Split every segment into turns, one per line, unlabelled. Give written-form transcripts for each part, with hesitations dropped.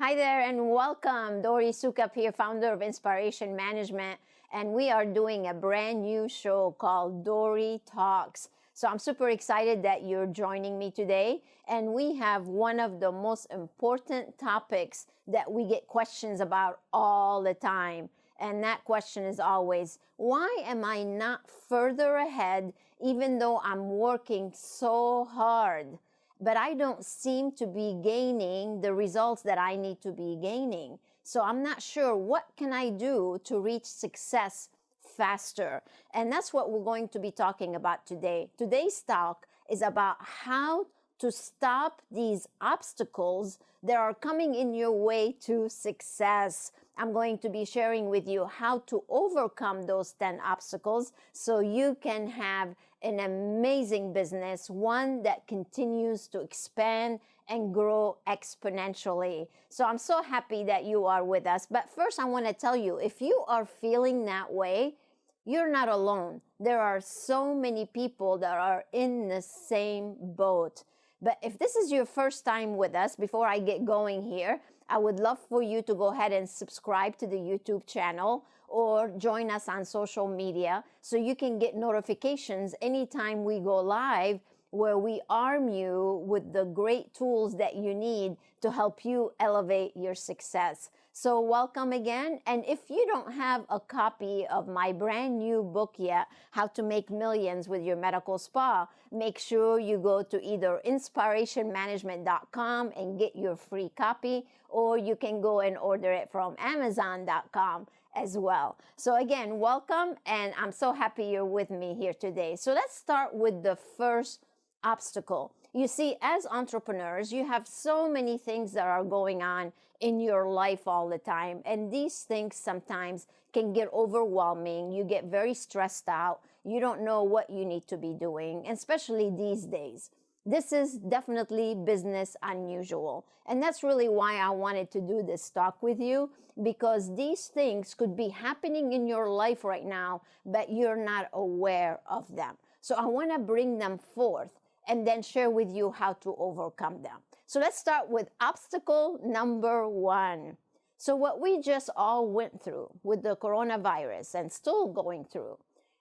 Hi there and welcome. Dori Sukap here, founder of Inspiration Management, and we are doing a brand new show called Dori Talks. So I'm super excited that you're joining me today, and we have one of the most important topics that we get questions about all the time. And that question is always, why am I not further ahead even though I'm working so hard? But I don't seem to be gaining the results that I need to be gaining. So I'm not sure what can I do to reach success faster. And that's what we're going to be talking about today. Today's talk is about how to stop these obstacles that are coming in your way to success. I'm going to be sharing with you how to overcome those 10 obstacles so you can have an amazing business, one that continues to expand and grow exponentially. So I'm so happy that you are with us. But first, I want to tell you, if you are feeling that way, you're not alone. There are so many people that are in the same boat. But if this is your first time with us, before I get going here, I would love for you to go ahead and subscribe to the YouTube channel or join us on social media so you can get notifications anytime we go live, where we arm you with the great tools that you need to help you elevate your success. So welcome again. And if you don't have a copy of my brand new book yet, How to Make Millions with Your Medical Spa, make sure you go to either inspirationmanagement.com and get your free copy, or you can go and order it from amazon.com as well. So again, welcome, and I'm so happy you're with me here today. So let's start with the first obstacle. You see, as entrepreneurs, you have so many things that are going on in your life all the time, and these things sometimes can get overwhelming. You get very stressed out. You don't know what you need to be doing, especially these days. This is definitely business unusual. And that's really why I wanted to do this talk with you, because these things could be happening in your life right now, but you're not aware of them. So I want to bring them forth and then share with you how to overcome them. So let's start with obstacle number 1. So what we just all went through with the coronavirus and still going through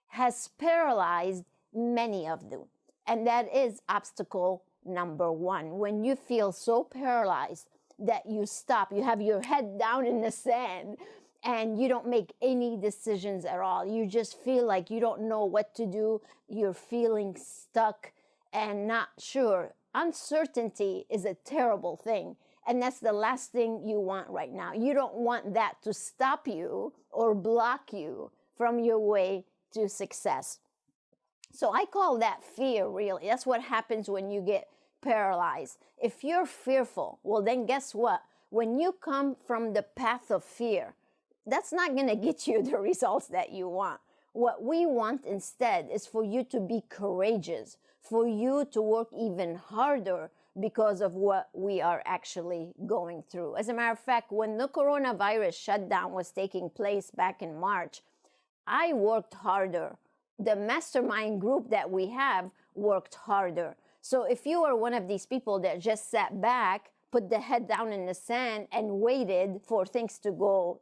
has paralyzed many of them. And that is obstacle number 1. When you feel so paralyzed that you stop, you have your head down in the sand, and you don't make any decisions at all. You just feel like you don't know what to do. You're feeling stuck and not sure. Uncertainty is a terrible thing. And that's the last thing you want right now. You don't want that to stop you or block you from your way to success. So I call that fear, really. That's what happens when you get paralyzed. If you're fearful, well, then guess what? When you come from the path of fear, that's not going to get you the results that you want. What we want instead is for you to be courageous, for you to work even harder because of what we are actually going through. As a matter of fact, when the coronavirus shutdown was taking place back in March, I worked harder. The mastermind group that we have worked harder. So if you are one of these people that just sat back, put the head down in the sand and waited for things to go,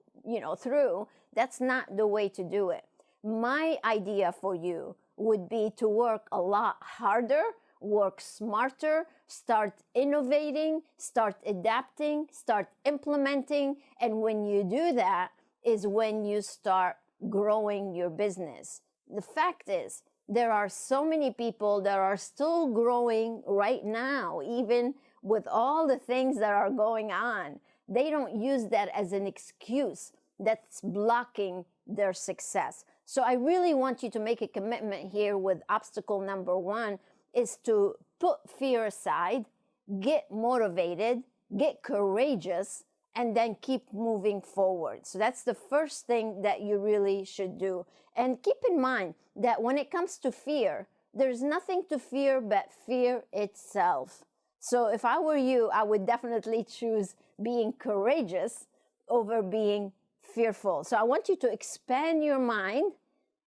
through, that's not the way to do it. My idea for you would be to work a lot harder, work smarter, start innovating, start adapting, start implementing. And when you do that is when you start growing your business. The fact is, there are so many people that are still growing right now, even with all the things that are going on. They don't use that as an excuse that's blocking their success. So I really want you to make a commitment here with obstacle number 1 is to put fear aside, get motivated, get courageous, and then keep moving forward. So that's the first thing that you really should do. And keep in mind that when it comes to fear, there's nothing to fear but fear itself. So if I were you, I would definitely choose being courageous over being fearful. So I want you to expand your mind,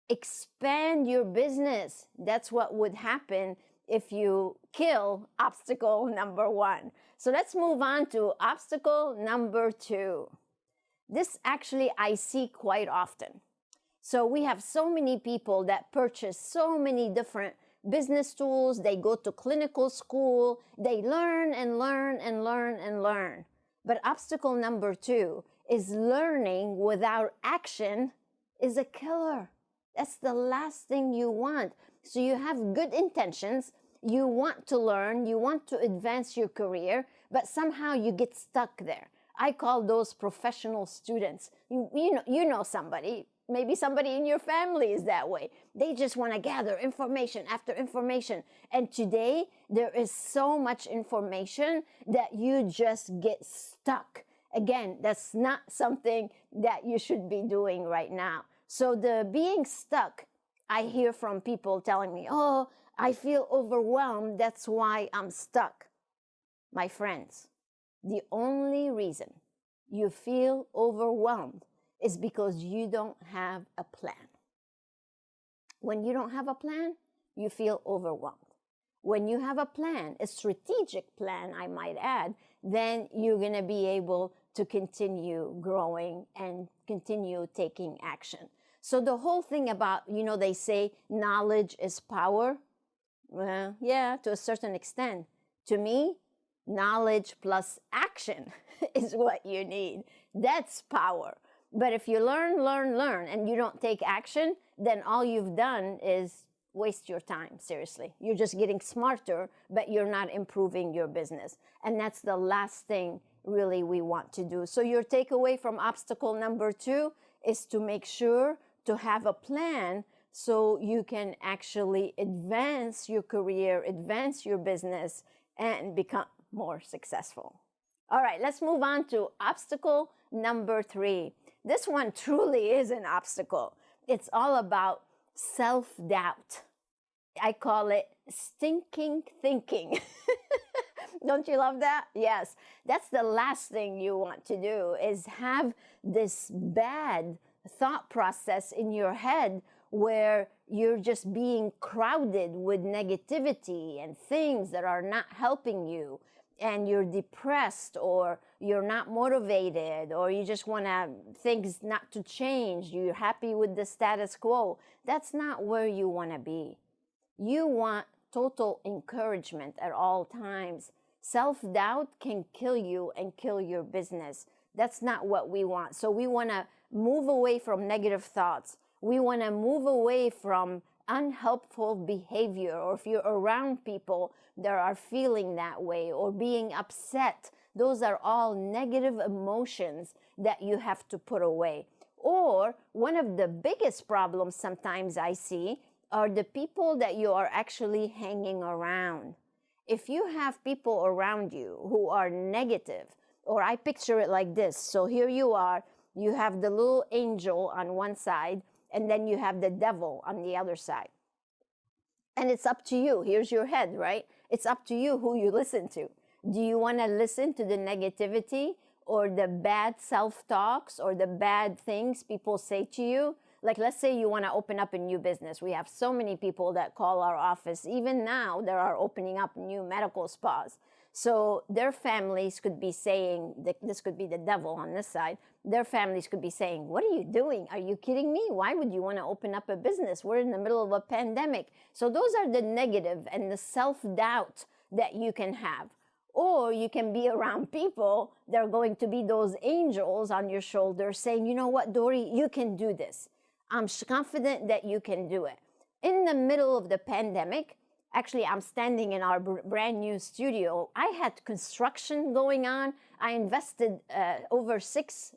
expand your business. That's what would happen if you kill obstacle number 1. So let's move on to obstacle number 2. This actually I see quite often. So we have so many people that purchase so many different business tools. They go to clinical school. They learn and learn and learn and learn. But obstacle number 2 is learning without action is a killer. That's the last thing you want. So you have good intentions. You want to learn. You want to advance your career, but somehow you get stuck there. I call those professional students. You know somebody. Maybe somebody in your family is that way. They just want to gather information after information. And today, there is so much information that you just get stuck. Again, that's not something that you should be doing right now. So the being stuck, I hear from people telling me, oh, I feel overwhelmed. That's why I'm stuck. My friends, the only reason you feel overwhelmed is because you don't have a plan. When you don't have a plan, you feel overwhelmed. When you have a plan, a strategic plan, I might add, then you're going to be able to continue growing and continue taking action. So the whole thing about, they say knowledge is power. Well, yeah, to a certain extent. To me, knowledge plus action is what you need. That's power. But if you learn, and you don't take action, then all you've done is waste your time, seriously. You're just getting smarter, but you're not improving your business. And that's the last thing really we want to do. So your takeaway from obstacle number 2 is to make sure to have a plan so you can actually advance your career, advance your business, and become more successful. All right, let's move on to obstacle number 3. This one truly is an obstacle. It's all about self-doubt. I call it stinking thinking. Don't you love that? Yes. That's the last thing you want to do, is have this bad thought process in your head where you're just being crowded with negativity and things that are not helping you, and you're depressed, or you're not motivated, or you just want things not to change. You're happy with the status quo. That's not where you want to be. You want total encouragement at all times. Self-doubt can kill you and kill your business. That's not what we want. So we want to move away from negative thoughts. We want to move away from unhelpful behavior, or if you're around people that are feeling that way or being upset, those are all negative emotions that you have to put away. Or one of the biggest problems sometimes I see are the people that you are actually hanging around. If you have people around you who are negative, or I picture it like this. So here you are, you have the little angel on one side, and then you have the devil on the other side. And it's up to you. Here's your head, right? It's up to you who you listen to. Do you want to listen to the negativity or the bad self-talks or the bad things people say to you? Like, let's say you want to open up a new business. We have so many people that call our office. Even now, there are opening up new medical spas. So their families could be saying, this could be the devil on this side, their families could be saying, what are you doing? Are you kidding me? Why would you want to open up a business? We're in the middle of a pandemic. So those are the negative and the self-doubt that you can have. Or you can be around people that are going to be those angels on your shoulder saying, you know what, Dori, you can do this. I'm confident that you can do it. In the middle of the pandemic, actually, I'm standing in our brand new studio. I had construction going on. I invested over six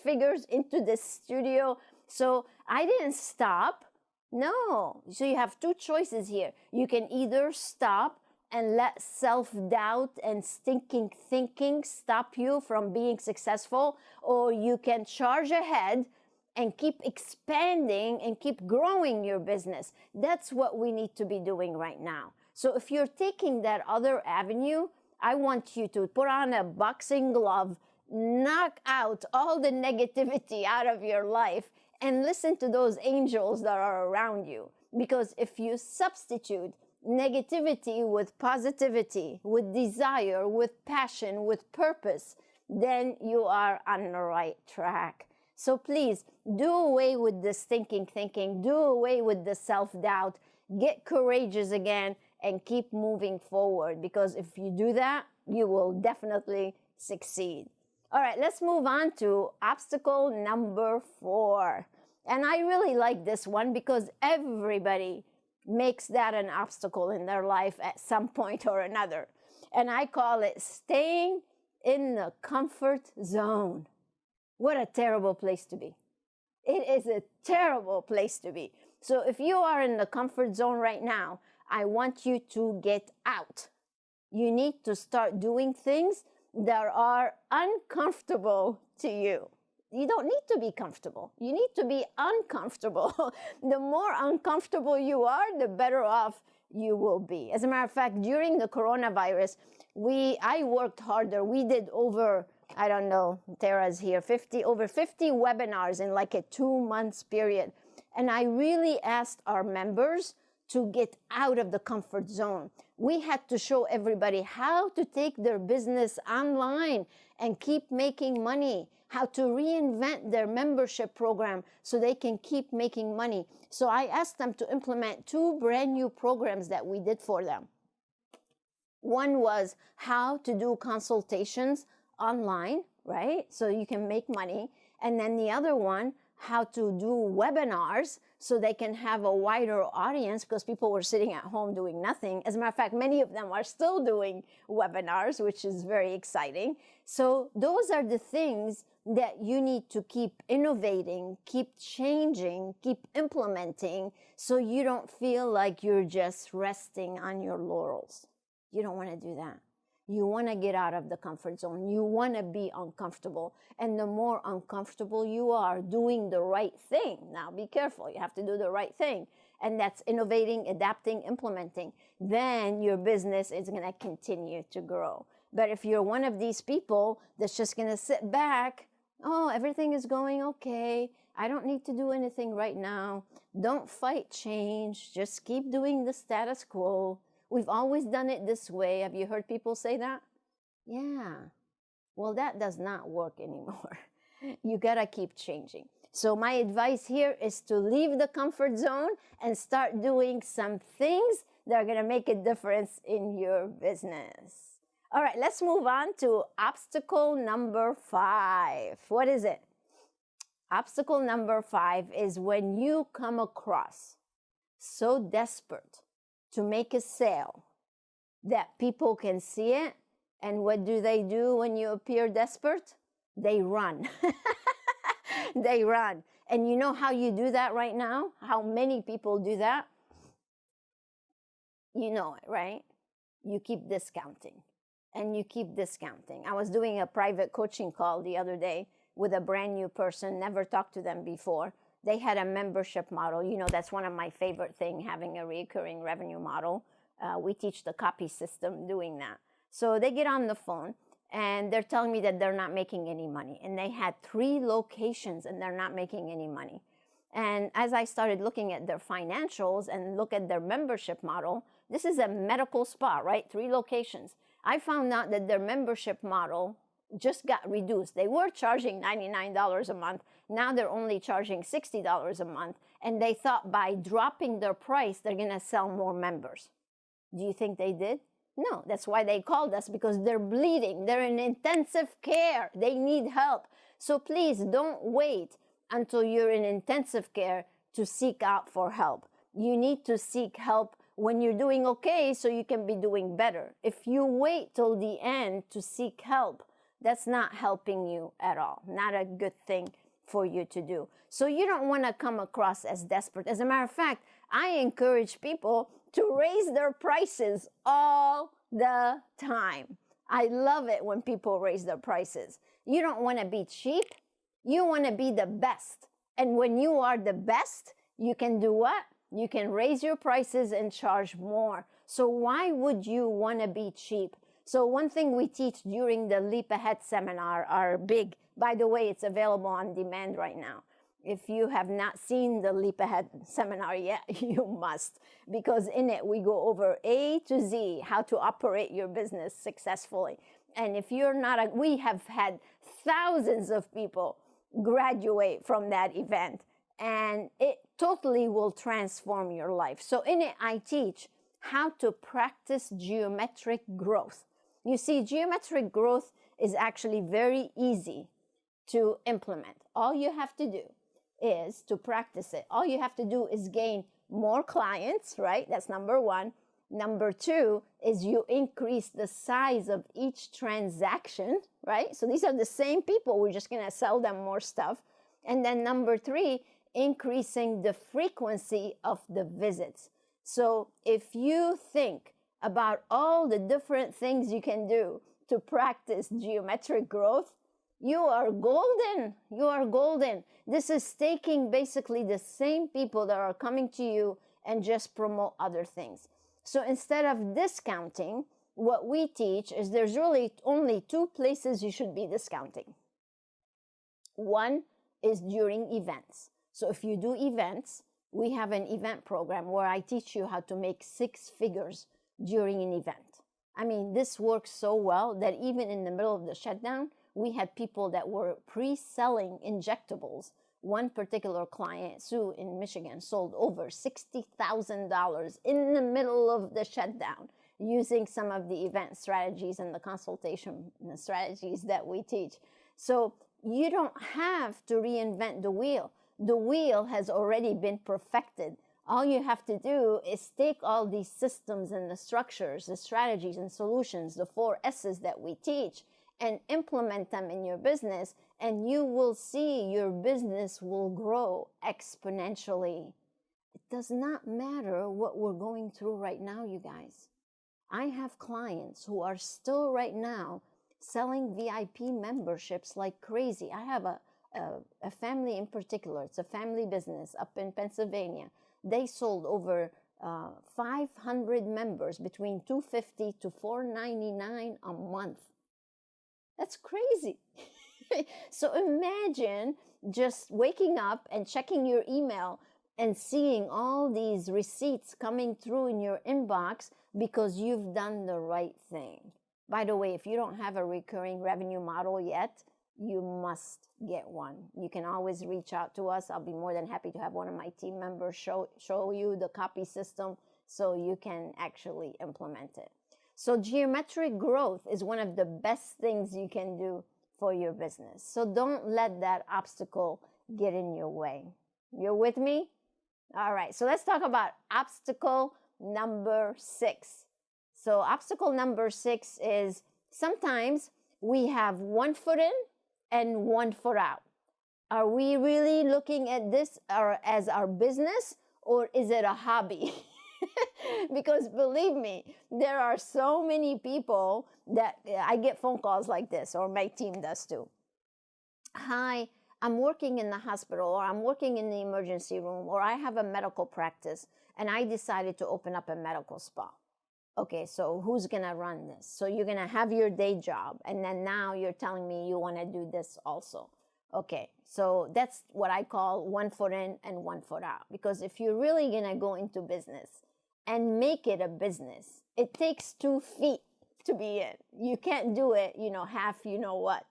figures into this studio. So I didn't stop. No. So you have two choices here. You can either stop and let self-doubt and stinking thinking stop you from being successful, or you can charge ahead and keep expanding and keep growing your business. That's what we need to be doing right now. So if you're taking that other avenue, I want you to put on a boxing glove, knock out all the negativity out of your life, and listen to those angels that are around you. Because if you substitute negativity with positivity, with desire, with passion, with purpose, then you are on the right track. So please do away with the stinking thinking, do away with the self-doubt, get courageous again, and keep moving forward, because if you do that, you will definitely succeed. All right, let's move on to obstacle number 4. And I really like this one because everybody makes that an obstacle in their life at some point or another. And I call it staying in the comfort zone. What a terrible place to be. It is a terrible place to be. So if you are in the comfort zone right now, I want you to get out. You need to start doing things that are uncomfortable to you. You don't need to be comfortable. You need to be uncomfortable. The more uncomfortable you are, the better off you will be. As a matter of fact, during the coronavirus, I worked harder. We did over, I don't know, Tara's here, over 50 webinars in like a 2-month period. And I really asked our members to get out of the comfort zone. We had to show everybody how to take their business online and keep making money, how to reinvent their membership program so they can keep making money. So I asked them to implement 2 brand new programs that we did for them. One was how to do consultations online, right? So you can make money. And then the other one, how to do webinars so they can have a wider audience, because people were sitting at home doing nothing. As a matter of fact, many of them are still doing webinars, which is very exciting. So those are the things that you need to keep innovating, keep changing, keep implementing, so you don't feel like you're just resting on your laurels. You don't want to do that. You want to get out of the comfort zone. You want to be uncomfortable. And the more uncomfortable you are doing the right thing, now be careful, you have to do the right thing. And that's innovating, adapting, implementing. Then your business is going to continue to grow. But if you're one of these people that's just going to sit back, oh, everything is going okay, I don't need to do anything right now, don't fight change, just keep doing the status quo. We've always done it this way. Have you heard people say that? Yeah. Well, that does not work anymore. You gotta keep changing. So my advice here is to leave the comfort zone and start doing some things that are gonna make a difference in your business. All right, let's move on to obstacle number 5. What is it? Obstacle number 5 is when you come across so desperate to make a sale that people can see it. And what do when you appear desperate? They run. They run. And you know how you do that right now? How many people do that? You know it, right? You keep discounting. And you keep discounting. I was doing a private coaching call the other day with a brand new person, never talked to them before. They had a membership model. You know, that's one of my favorite things, having a recurring revenue model. We teach the copy system doing that. So they get on the phone and they're telling me that they're not making any money. And they had 3 locations and they're not making any money. And as I started looking at their financials and look at their membership model, this is a medical spa, right? 3 locations. I found out that their membership model just got reduced. They were charging $99 a month. Now they're only charging $60 a month. And they thought by dropping their price, they're going to sell more members. Do you think they did? No, that's why they called us, because they're bleeding. They're in intensive care. They need help. So please don't wait until you're in intensive care to seek out for help. You need to seek help when you're doing okay so you can be doing better. If you wait till the end to seek help, that's not helping you at all. Not a good thing for you to do. So you don't want to come across as desperate. As a matter of fact, I encourage people to raise their prices all the time. I love it when people raise their prices. You don't want to be cheap. You want to be the best. And when you are the best, you can do what? You can raise your prices and charge more. So why would you want to be cheap? So one thing we teach during the Leap Ahead seminar, our big, by the way, it's available on demand right now, If you have not seen the Leap Ahead seminar yet, you must, because in it we go over A to Z, how to operate your business successfully. And if you're not, we have had thousands of people graduate from that event, and it totally will transform your life. So in it, I teach how to practice geometric growth. You see, geometric growth is actually very easy to implement. All you have to do is to practice it. All you have to do is gain more clients, right? That's number one. Number two is you increase the size of each transaction, right? So these are the same people. We're just going to sell them more stuff. And then number three, increasing the frequency of the visits. So if you think about all the different things you can do to practice geometric growth, you are golden. You are golden. This is taking basically the same people that are coming to you and just promote other things. So instead of discounting, what we teach is there's really only two places you should be discounting. One is during events. So if you do events, we have an event program where I teach you how to make 6 figures during an event. I mean, this works so well that even in the middle of the shutdown, we had people that were pre-selling injectables. One particular client, Sue in Michigan, sold over $60,000 in the middle of the shutdown using some of the event strategies and the consultation strategies that we teach. So you don't have to reinvent the wheel. The wheel has already been perfected. All you have to do is take all these systems and the structures, the strategies and solutions, the 4 S's that we teach, and implement them in your business, and you will see your business will grow exponentially. It does not matter what we're going through right now, you guys. I have clients who are still right now selling VIP memberships like crazy. I have a family in particular. It's a family business up in Pennsylvania. They sold over 500 members between $250 to $499 a month. That's crazy. So imagine just waking up and checking your email and seeing all these receipts coming through in your inbox because you've done the right thing. By the way, if you don't have a recurring revenue model yet, you must get one. You can always reach out to us. I'll be more than happy to have one of my team members show you the copy system so you can actually implement it. So geometric growth is one of the best things you can do for your business. So don't let that obstacle get in your way. You're with me? All right, so let's talk about obstacle number 6. So obstacle number 6 is sometimes we have one foot in and one foot out. Are we really looking at this as our business, or is it a hobby? Because believe me, there are so many people that I get phone calls like this, or my team does too. Hi, I'm working in the hospital, or I'm working in the emergency room, or I have a medical practice, and I decided to open up a medical spa. Okay, so who's going to run this? So you're going to have your day job, and then now you're telling me you want to do this also. Okay, so that's what I call one foot in and one foot out. Because if you're really going to go into business and make it a business, it takes 2 feet to be in. You can't do it, half what.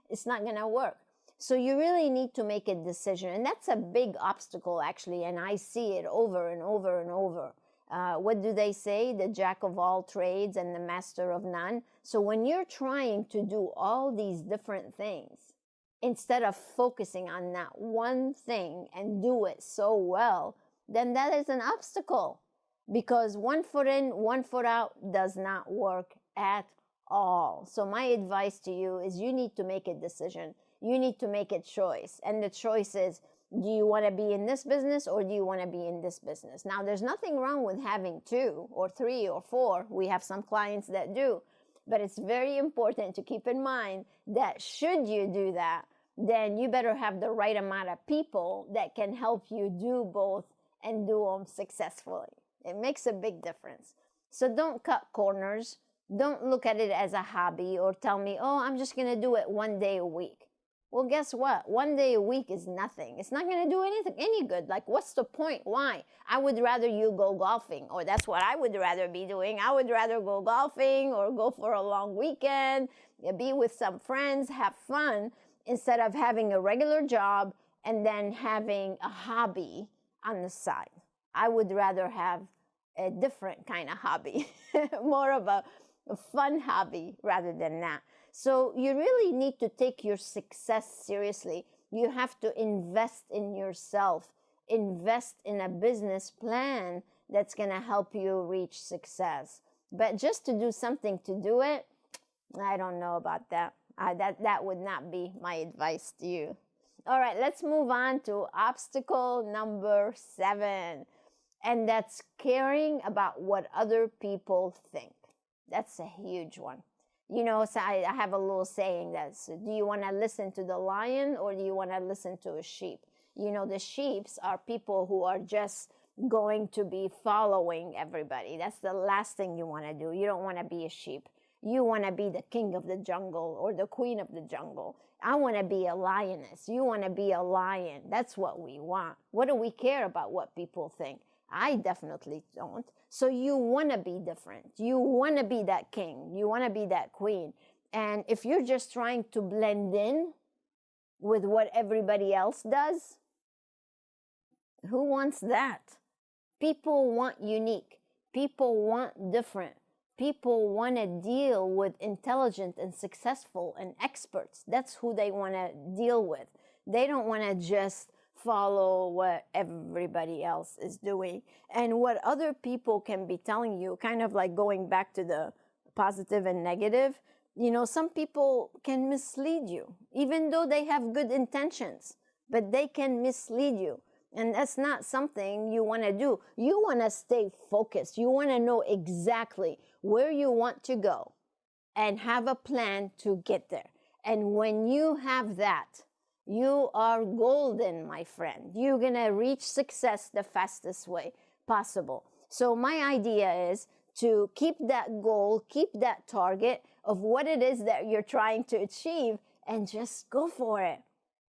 It's not going to work. So you really need to make a decision. And that's a big obstacle, actually. And I see it over and over and over. What do they say? The jack of all trades and the master of none. So when you're trying to do all these different things, instead of focusing on that one thing and do it so well, then that is an obstacle. Because one foot in, one foot out does not work at all. So my advice to you is you need to make a decision. You need to make a choice. And the choice is, do you want to be in this business or do you want to be in this business? Now, there's nothing wrong with having 2 or 3 or 4. We have some clients that do. But it's very important to keep in mind that should you do that, then you better have the right amount of people that can help you do both and do them successfully. It makes a big difference. So don't cut corners. Don't look at it as a hobby or tell me, oh, I'm just going to do it one day a week. Well, guess what? One day a week is nothing. It's not going to do anything, any good. Like, what's the point? Why? I would rather you go golfing, or that's what I would rather be doing. I would rather go golfing or go for a long weekend, be with some friends, have fun, instead of having a regular job and then having a hobby on the side. I would rather have a different kind of hobby, more of a fun hobby rather than that. So you really need to take your success seriously. You have to invest in yourself, invest in a business plan that's going to help you reach success. But just to do something to do it, I don't know about that. That would not be my advice to you. All right, let's move on to obstacle number 7. And that's caring about what other people think. That's a huge one. You know, so I have a little saying that's, do you want to listen to the lion or do you want to listen to a sheep? You know, the sheeps are people who are just going to be following everybody. That's the last thing you want to do. You don't want to be a sheep. You want to be the king of the jungle or the queen of the jungle. I want to be a lioness. You want to be a lion. That's what we want. What do we care about what people think? I definitely don't. So you want to be different. You want to be that king. You want to be that queen. And if you're just trying to blend in with what everybody else does, who wants that? People want unique. People want different. People want to deal with intelligent and successful and experts. That's who they want to deal with. They don't want to just follow what everybody else is doing and what other people can be telling you, kind of like going back to the positive and negative. You know, some people can mislead you, even though they have good intentions, but they can mislead you. And that's not something you want to do. You want to stay focused. You want to know exactly where you want to go and have a plan to get there. And when you have that, you are golden, my friend. You're going to reach success the fastest way possible. So my idea is to keep that goal, keep that target of what it is that you're trying to achieve, and just go for it.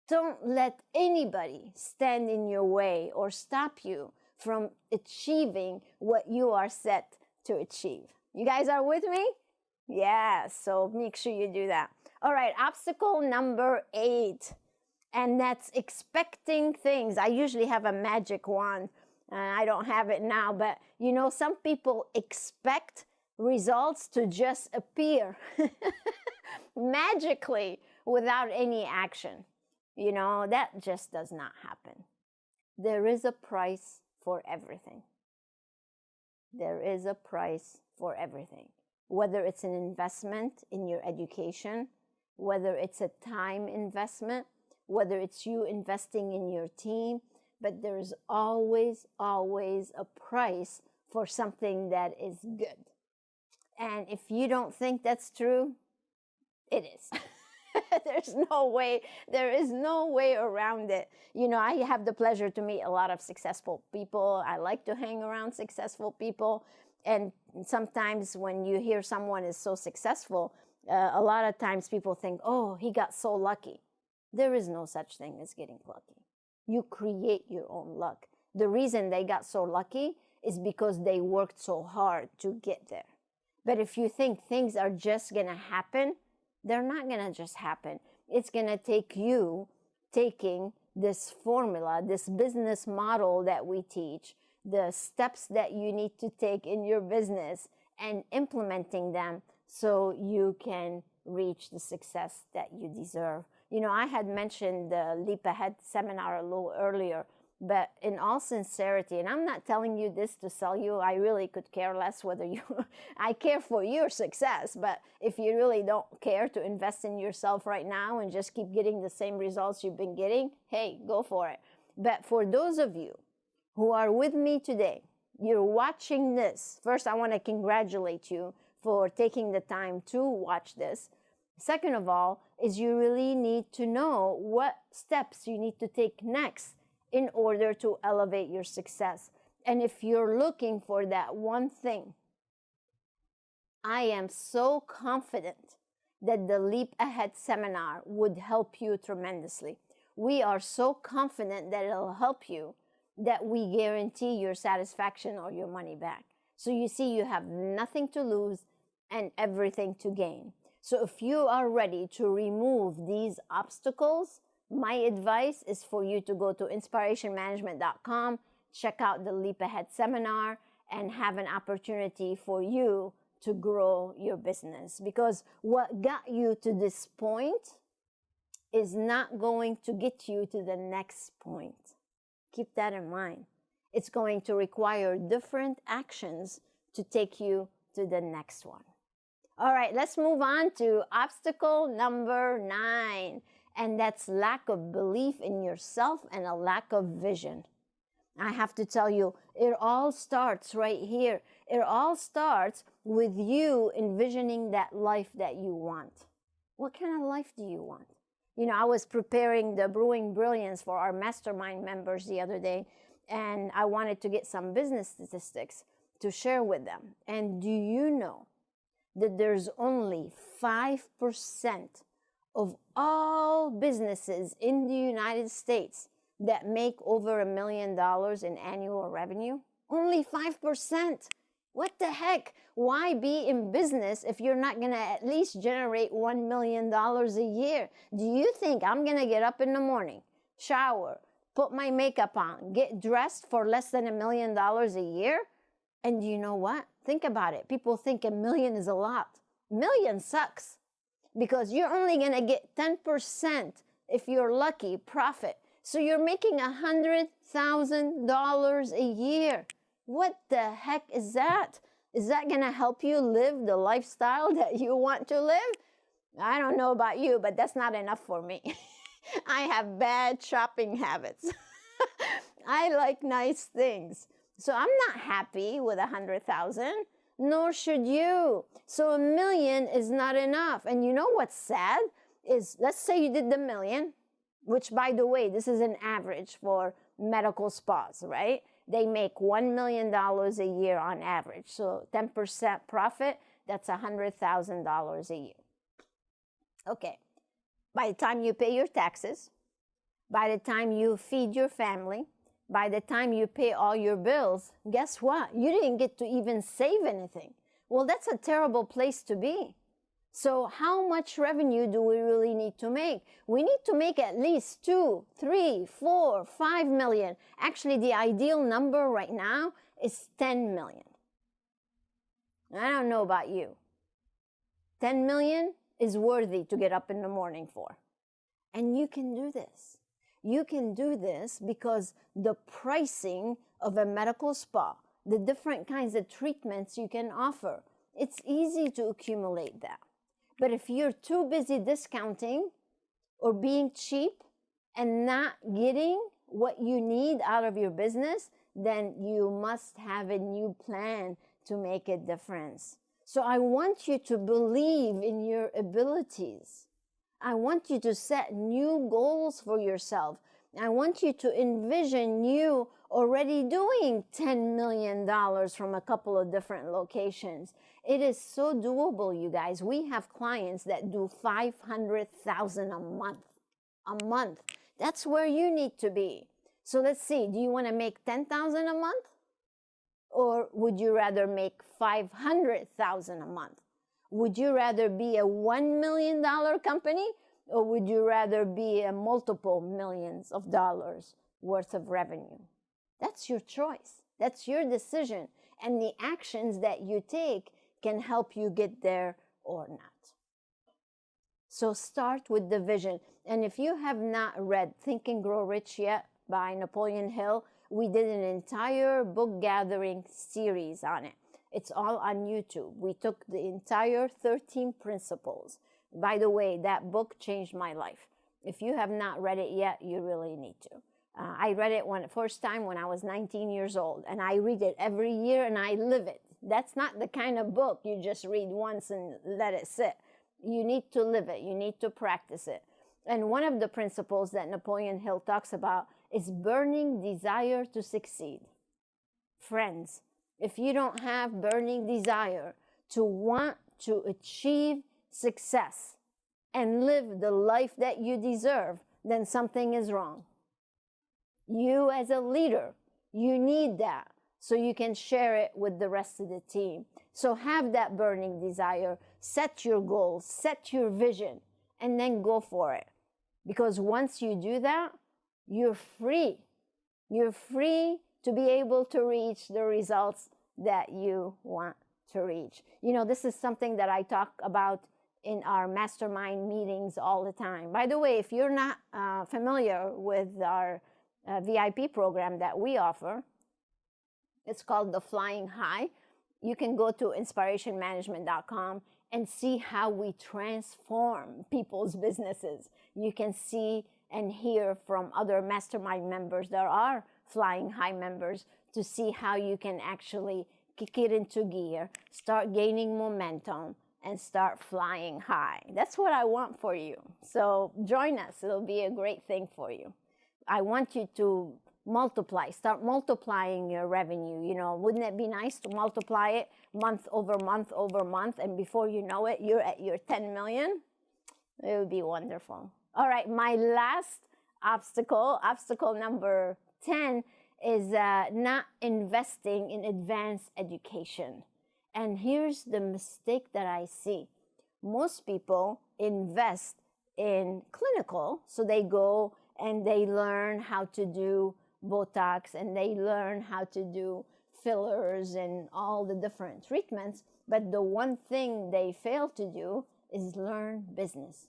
Don't let anybody stand in your way or stop you from achieving what you are set to achieve. You guys are with me? Yeah, so make sure you do that. All right, obstacle number 8. And that's expecting things. I usually have a magic wand. I don't have it now, but you know, some people expect results to just appear magically without any action. You know, that just does not happen. There is a price for everything. There is a price for everything. Whether it's an investment in your education, whether it's a time investment, whether it's you investing in your team, but there's always, always a price for something that is good. And if you don't think that's true, it is. There is no way around it. You know, I have the pleasure to meet a lot of successful people. I like to hang around successful people. And sometimes when you hear someone is so successful, a lot of times people think, oh, he got so lucky. There is no such thing as getting lucky. You create your own luck. The reason they got so lucky is because they worked so hard to get there. But if you think things are just going to happen, they're not going to just happen. It's going to take you taking this formula, this business model that we teach, the steps that you need to take in your business and implementing them so you can reach the success that you deserve. You know, I had mentioned the Leap Ahead seminar a little earlier, but in all sincerity, and I'm not telling you this to sell you, I really could care less whether you, I care for your success, but if you really don't care to invest in yourself right now and just keep getting the same results you've been getting, hey, go for it. But for those of you who are with me today, you're watching this. First, I want to congratulate you for taking the time to watch this. Second of all, is you really need to know what steps you need to take next in order to elevate your success. And if you're looking for that one thing, I am so confident that the Leap Ahead seminar would help you tremendously. We are so confident that it'll help you that we guarantee your satisfaction or your money back. So you see, you have nothing to lose and everything to gain. So if you are ready to remove these obstacles, my advice is for you to go to inspirationmanagement.com, check out the Leap Ahead seminar, and have an opportunity for you to grow your business. Because what got you to this point is not going to get you to the next point. Keep that in mind. It's going to require different actions to take you to the next one. All right, let's move on to obstacle number 9. And that's lack of belief in yourself and a lack of vision. I have to tell you, it all starts right here. It all starts with you envisioning that life that you want. What kind of life do you want? You know, I was preparing the Brewing Brilliance for our mastermind members the other day, and I wanted to get some business statistics to share with them. And do you know that there's only 5% of all businesses in the United States that make over $1 million in annual revenue? Only 5%. What the heck? Why be in business if you're not going to at least generate $1 million a year? Do you think I'm going to get up in the morning, shower, put my makeup on, get dressed for less than $1 million a year? And you know what? Think about it. People think $1 million is a lot. $1 million sucks because you're only going to get 10% if you're lucky profit. So you're making $100,000 a year. What the heck is that? Is that going to help you live the lifestyle that you want to live? I don't know about you, but that's not enough for me. I have bad shopping habits. I like nice things. So I'm not happy with 100,000, nor should you. So $1 million is not enough. And you know what's sad is, let's say you did the $1 million, which, by the way, this is an average for medical spas, right? They make $1 million a year on average. So 10% profit, that's $100,000 a year. Okay. By the time you pay your taxes, by the time you feed your family, by the time you pay all your bills, guess what? You didn't get to even save anything. Well, that's a terrible place to be. So how much revenue do we really need to make? We need to make at least 2, 3, 4, 5 million. Actually, the ideal number right now is 10 million. I don't know about you. 10 million is worthy to get up in the morning for. And you can do this. You can do this because the pricing of a medical spa, the different kinds of treatments you can offer, it's easy to accumulate that. But if you're too busy discounting or being cheap and not getting what you need out of your business, then you must have a new plan to make a difference. So I want you to believe in your abilities. I want you to set new goals for yourself. I want you to envision you already doing $10 million from a couple of different locations. It is so doable, you guys. We have clients that do $500,000 a month. A month. That's where you need to be. So let's see. Do you want to make $10,000 a month? Or would you rather make $500,000 a month? Would you rather be a $1 million company, or would you rather be a multiple millions of dollars worth of revenue? That's your choice. That's your decision. And the actions that you take can help you get there or not. So start with the vision. And if you have not read Think and Grow Rich yet by Napoleon Hill, we did an entire book gathering series on it. It's all on YouTube. We took the entire 13 principles. By the way, that book changed my life. If you have not read it yet, you really need to. I read it first time when I was 19 years old, and I read it every year and I live it. That's not the kind of book you just read once and let it sit. You need to live it. You need to practice it. And one of the principles that Napoleon Hill talks about is burning desire to succeed. Friends, if you don't have burning desire to want to achieve success and live the life that you deserve, then something is wrong. You as a leader, you need that so you can share it with the rest of the team. So have that burning desire, set your goals, set your vision, and then go for it. Because once you do that, you're free. You're free to be able to reach the results that you want to reach. You know, this is something that I talk about in our mastermind meetings all the time. By the way, if you're not familiar with our VIP program that we offer, it's called the Flying High. You can go to inspirationmanagement.com and see how we transform people's businesses. You can see and hear from other mastermind members. There are Flying High members to see how you can actually kick it into gear, start gaining momentum, and start flying high. That's what I want for you. So join us. It'll be a great thing for you. I want you to multiply, start multiplying your revenue. You know, wouldn't it be nice to multiply it month over month over month, and before you know it, you're at your 10 million? It would be wonderful. All right, my last obstacle number 10, is not investing in advanced education. And here's the mistake that I see. Most people invest in clinical, so they go and they learn how to do Botox and they learn how to do fillers and all the different treatments, but the one thing they fail to do is learn business.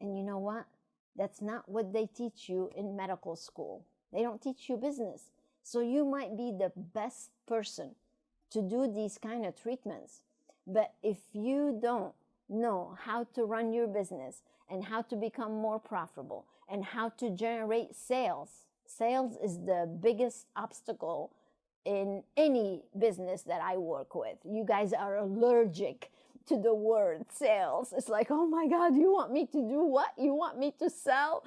And you know what? That's not what they teach you in medical school. They don't teach you business. So you might be the best person to do these kind of treatments. But if you don't know how to run your business and how to become more profitable and how to generate sales, sales is the biggest obstacle in any business that I work with. You guys are allergic to the word sales. It's like, oh my God, you want me to do what? You want me to sell?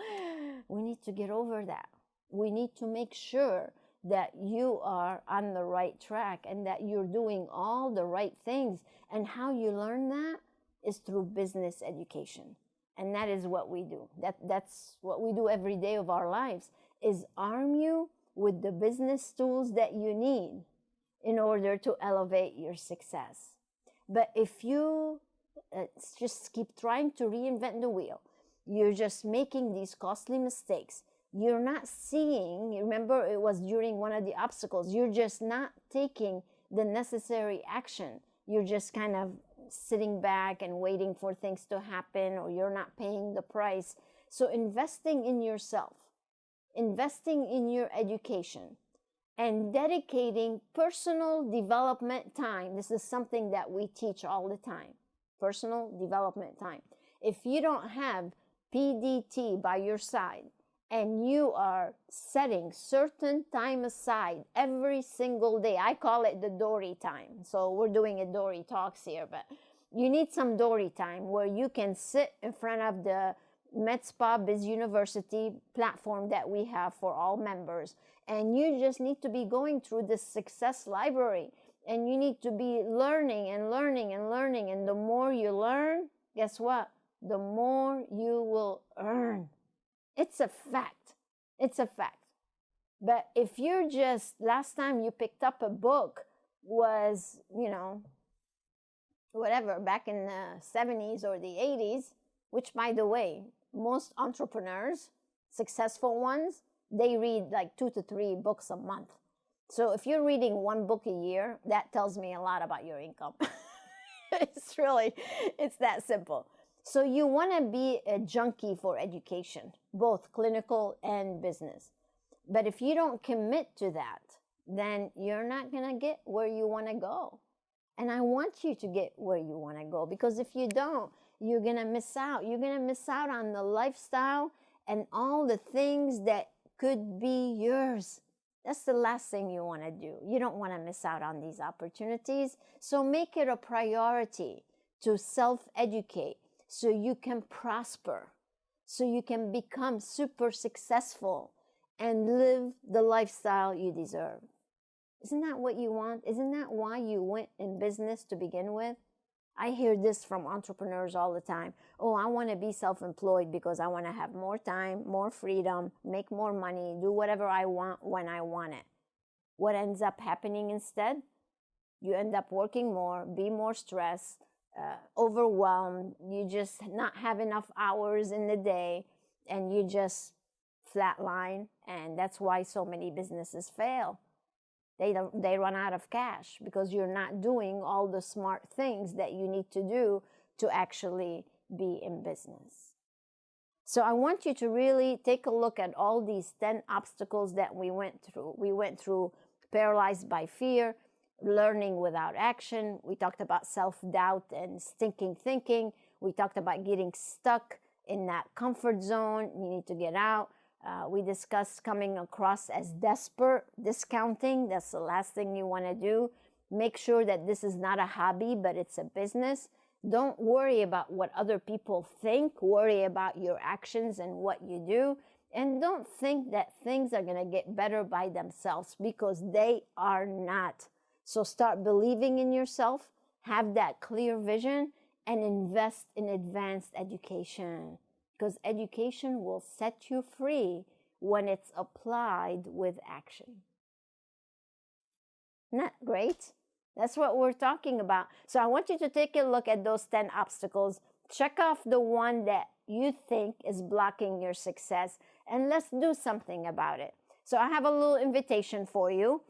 We need to get over that. We need to make sure that you are on the right track and that you're doing all the right things. And how you learn that is through business education. And that is what we do. That's what we do every day of our lives, is arm you with the business tools that you need in order to elevate your success. But if you just keep trying to reinvent the wheel, you're just making these costly mistakes. You're not seeing, remember it was during one of the obstacles, you're just not taking the necessary action. You're just kind of sitting back and waiting for things to happen, or you're not paying the price. So investing in yourself, investing in your education, and dedicating personal development time. This is something that we teach all the time, personal development time. If you don't have PDT by your side, and you are setting certain time aside every single day. I call it the Dori time. So we're doing a Dori talks here, but you need some Dori time where you can sit in front of the medspa Biz University platform that we have for all members. And you just need to be going through this success library. And you need to be learning and learning and learning. And the more you learn, guess what? The more you will earn. It's a fact. It's a fact. But if you're just, last time you picked up a book was, you know, whatever, back in the 70s or the 80s, which, by the way, most entrepreneurs, successful ones, they read like 2 to 3 books a month. So if you're reading 1 book a year, that tells me a lot about your income. It's that simple. So you want to be a junkie for education, both clinical and business. But if you don't commit to that, then you're not going to get where you want to go. And I want you to get where you want to go, because if you don't, you're going to miss out. You're going to miss out on the lifestyle and all the things that could be yours. That's the last thing you want to do. You don't want to miss out on these opportunities. So make it a priority to self-educate, so you can prosper, so you can become super successful and live the lifestyle you deserve. Isn't that what you want? Isn't that why you went in business to begin with? I hear this from entrepreneurs all the time. Oh, I want to be self-employed because I want to have more time, more freedom, make more money, do whatever I want when I want it. What ends up happening instead? You end up working more, be more stressed, overwhelmed. You just not have enough hours in the day, and you just flatline. And that's why so many businesses fail. They run out of cash because you're not doing all the smart things that you need to do to actually be in business. So I want you to really take a look at all these 10 obstacles that we went through. We went through paralyzed by fear, learning without action. We talked about self-doubt and stinking thinking. We talked about getting stuck in that comfort zone. You need to get out. We discussed coming across as desperate, discounting. That's the last thing you want to do. Make sure that this is not a hobby, but it's a business. Don't worry about what other people think. Worry about your actions and what you do. And don't think that things are going to get better by themselves, because they are not. So start believing in yourself, have that clear vision, and invest in advanced education. Because education will set you free when it's applied with action. Isn't that great? That's what we're talking about. So I want you to take a look at those 10 obstacles. Check off the one that you think is blocking your success, and let's do something about it. So I have a little invitation for you.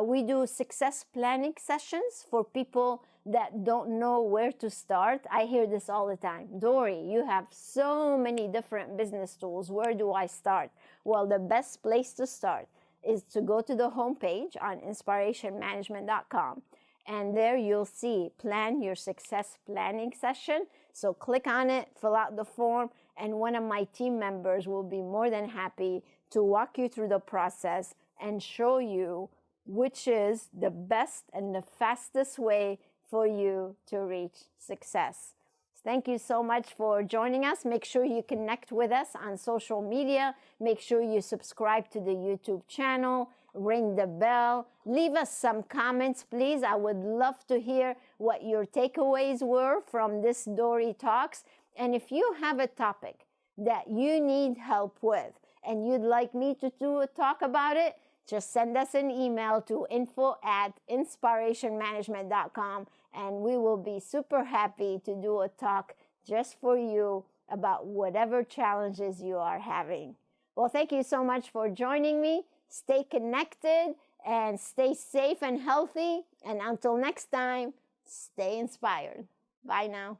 We do success planning sessions for people that don't know where to start. I hear this all the time. Dori, you have so many different business tools. Where do I start? Well, the best place to start is to go to the homepage on inspirationmanagement.com. And there you'll see Plan Your Success Planning Session. So click on it, fill out the form, and one of my team members will be more than happy to walk you through the process and show you which is the best and the fastest way for you to reach success. Thank you so much for joining us. Make sure you connect with us on social media. Make sure you subscribe to the YouTube channel. Ring the bell. Leave us some comments, please. I would love to hear what your takeaways were from this Dori Talks. And if you have a topic that you need help with and you'd like me to do a talk about it, just send us an email to info@inspirationmanagement.com, and we will be super happy to do a talk just for you about whatever challenges you are having. Well, thank you so much for joining me. Stay connected and stay safe and healthy. And until next time, stay inspired. Bye now.